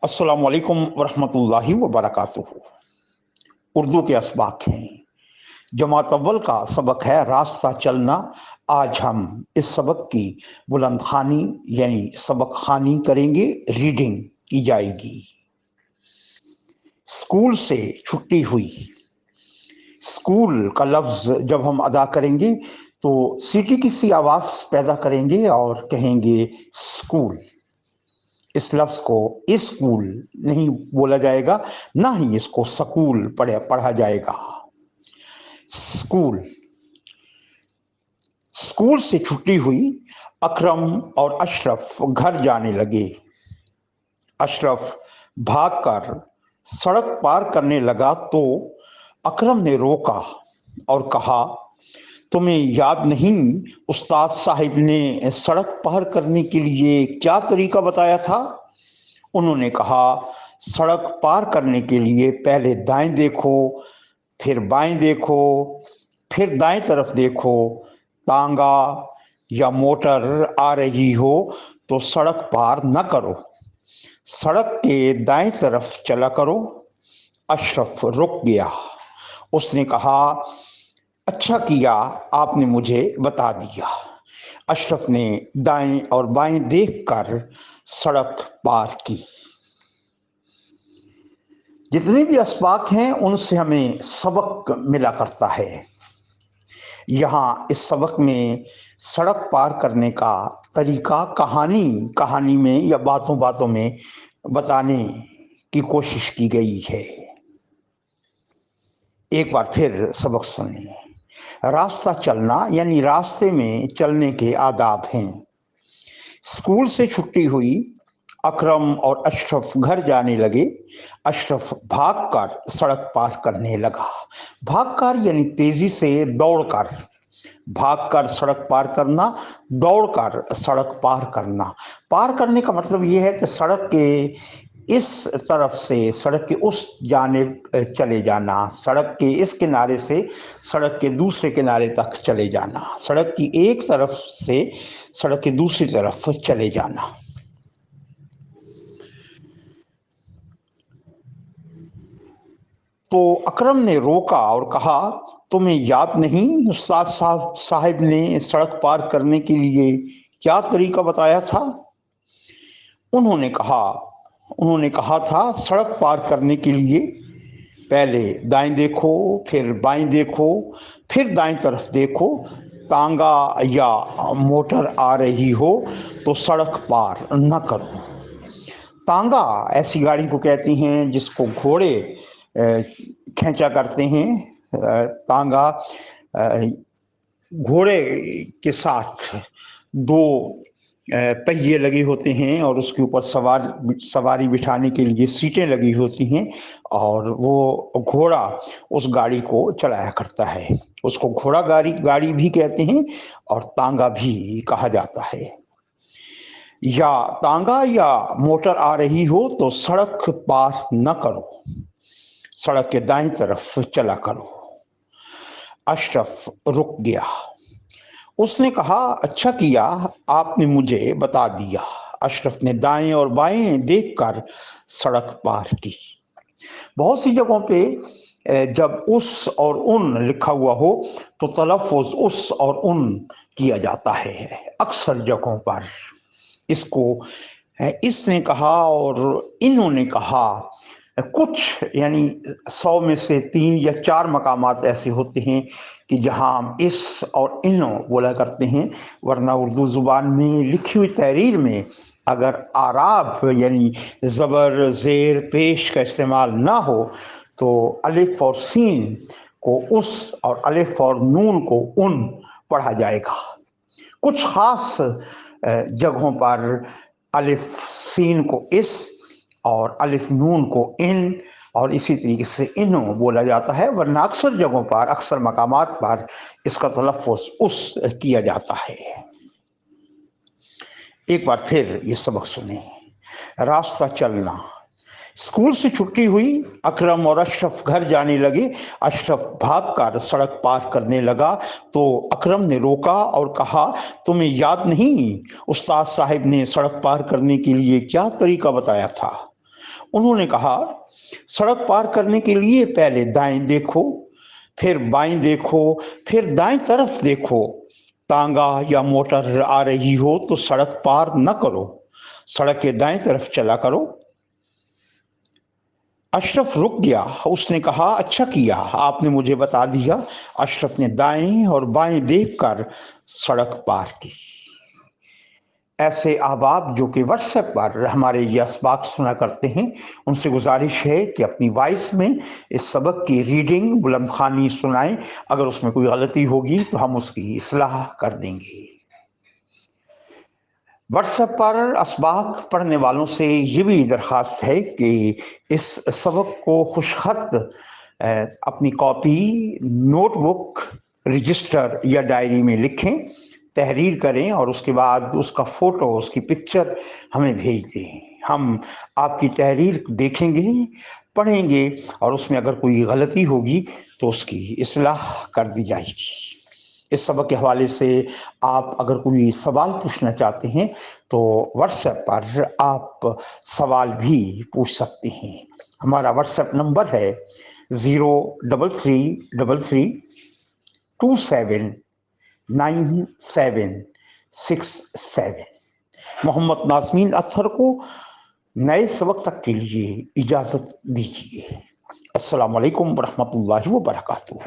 अस्सलाम वालेकुम वरहमतुल्लाहि वबरकातुहू। उर्दू के असबाक हैं। जमात अव्वल का सबक है रास्ता चलना। आज हम इस सबक की बुलंद खानी यानी सबक खानी करेंगे, रीडिंग की जाएगी। स्कूल से छुट्टी हुई। स्कूल का लफ्ज जब हम अदा करेंगे तो सीटी की सी आवाज पैदा करेंगे और कहेंगे स्कूल। इस लफ्ज को स्कूल नहीं बोला जाएगा, ना ही इसको स्कूल पढ़ा जाएगा। स्कूल। स्कूल से छुट्टी हुई। अकरम और अशरफ घर जाने लगे। अशरफ भागकर सड़क पार करने लगा तो अकरम ने रोका और कहा, तुम्हें याद नहीं उस्ताद साहिब ने सड़क पार करने के लिए क्या तरीका बताया था? उन्होंने कहा, सड़क पार करने के लिए पहले दाएं देखो, फिर बाएं देखो, फिर दाएं तरफ देखो। तांगा या मोटर आ रही हो तो सड़क पार न करो, सड़क के दाएं तरफ चला करो। अशरफ रुक गया। उसने कहा, अच्छा किया आपने मुझे बता दिया। अशरफ ने दाएं और बाएं देखकर सड़क पार की। जितने भी असबाक हैं उनसे हमें सबक मिला करता है। यहाँ इस सबक में सड़क पार करने का तरीका कहानी में या बातों बातों में बताने की कोशिश की गई है। एक बार फिर सबक सुनिए। रास्ता चलना यानी रास्ते में चलने के आदाब हैं। स्कूल से छुट्टी हुई। अकरम और अशरफ घर जाने लगे। अशरफ भागकर सड़क पार करने लगा। भागकर यानी तेजी से दौड़कर। भागकर सड़क पार करना, दौड़कर सड़क पार करना। पार करने का मतलब यह है कि सड़क के इस तरफ से सड़क के उस जानिब चले जाना, सड़क के इस किनारे से सड़क के दूसरे किनारे तक चले जाना, सड़क की एक तरफ से सड़क की दूसरी तरफ चले जाना। तो अकरम ने रोका और कहा, तुम्हें याद नहीं उस्ताद साहिब ने सड़क पार करने के लिए क्या तरीका बताया था? उन्होंने कहा उन्होंने कहा था, सड़क पार करने के लिए पहले दाएं देखो, फिर बाएं देखो, फिर दाएं तरफ देखो। तांगा या मोटर आ रही हो तो सड़क पार न करो। तांगा ऐसी गाड़ी को कहती हैं जिसको घोड़े खींचा करते हैं। तांगा घोड़े के साथ दो पहिए लगे होते हैं और उसके ऊपर सवारी बिठाने के लिए सीटें लगी होती हैं और वो घोड़ा उस गाड़ी को चलाया करता है। उसको घोड़ा गाड़ी भी कहते हैं और तांगा भी कहा जाता है। या तांगा या मोटर आ रही हो तो सड़क पार न करो, सड़क के दाईं तरफ चला करो। अशरफ रुक गया। उसने कहा, अच्छा किया आपने मुझे बता दिया। अशरफ ने दाएं और बाएं देखकर सड़क पार की। बहुत सी जगहों पे जब उस और उन लिखा हुआ हो तो तलफ़ुज़ उस और उन किया जाता है। अक्सर जगहों पर इसको इसने कहा और इन्होंने कहा। कुछ यानी 100 में से 3 या 4 मकामात ऐसे होते हैं कि जहां हम इस और इन बोला करते हैं, वरना उर्दू ज़ुबान में लिखी हुई तहरीर में अगर आराब यानी ज़बर ज़ेर पेश का इस्तेमाल ना हो तो अलिफ और सीन को उस और अलिफ और नून को उन पढ़ा जाएगा। कुछ खास जगहों पर अलिफ सीन को इस और अलिफ नून को इन और इसी तरीके से इनो बोला जाता है, वरना अक्सर जगहों पर अक्सर मकामात पर इसका तलफ़ुज़ उस किया जाता है। एक बार फिर ये सबक सुने। रास्ता चलना। स्कूल से छुट्टी हुई। अकरम और अशरफ घर जाने लगे। अशरफ भागकर सड़क पार करने लगा तो अकरम ने रोका और कहा, तुम्हें याद नहीं उस्ताद साहिब ने सड़क पार करने के लिए क्या तरीका बताया था? उन्होंने कहा, सड़क पार करने के लिए पहले दाएं देखो, फिर बाएं देखो, फिर दाएं तरफ देखो। तांगा या मोटर आ रही हो तो सड़क पार न करो, सड़क के दाएं तरफ चला करो। अशरफ रुक गया। उसने कहा, अच्छा किया आपने मुझे बता दिया। अशरफ ने दाएं और बाएं देखकर सड़क पार की। ऐसे अहबाब जो कि व्हाट्सएप पर हमारे ये असबाक सुना करते हैं, उनसे गुजारिश है कि अपनी वॉइस में इस सबक की रीडिंग बुलंद खानी सुनाएं। अगर उसमें कोई गलती होगी तो हम उसकी इस्लाह कर देंगे। व्हाट्सएप पर असबाक पढ़ने वालों से ये भी दरख्वास्त है कि इस सबक को खुशखत अपनी कॉपी नोटबुक, रजिस्टर या डायरी में लिखें, तहरीर करें और उसके बाद उसका फ़ोटो, उसकी पिक्चर हमें भेज दें। हम आपकी तहरीर देखेंगे, पढ़ेंगे और उसमें अगर कोई गलती होगी तो उसकी इस्लाह कर दी जाएगी। इस सबक के हवाले से आप अगर कोई सवाल पूछना चाहते हैं तो व्हाट्सएप पर आप सवाल भी पूछ सकते हैं। हमारा व्हाट्सएप नंबर है 0333279767। मोहम्मद नाज़मीन अतहर को नए सबक तक के लिए इजाज़त दीजिए। अस्सलाम वालेकुम वरहमतुल्लाहि व बरकातुहू।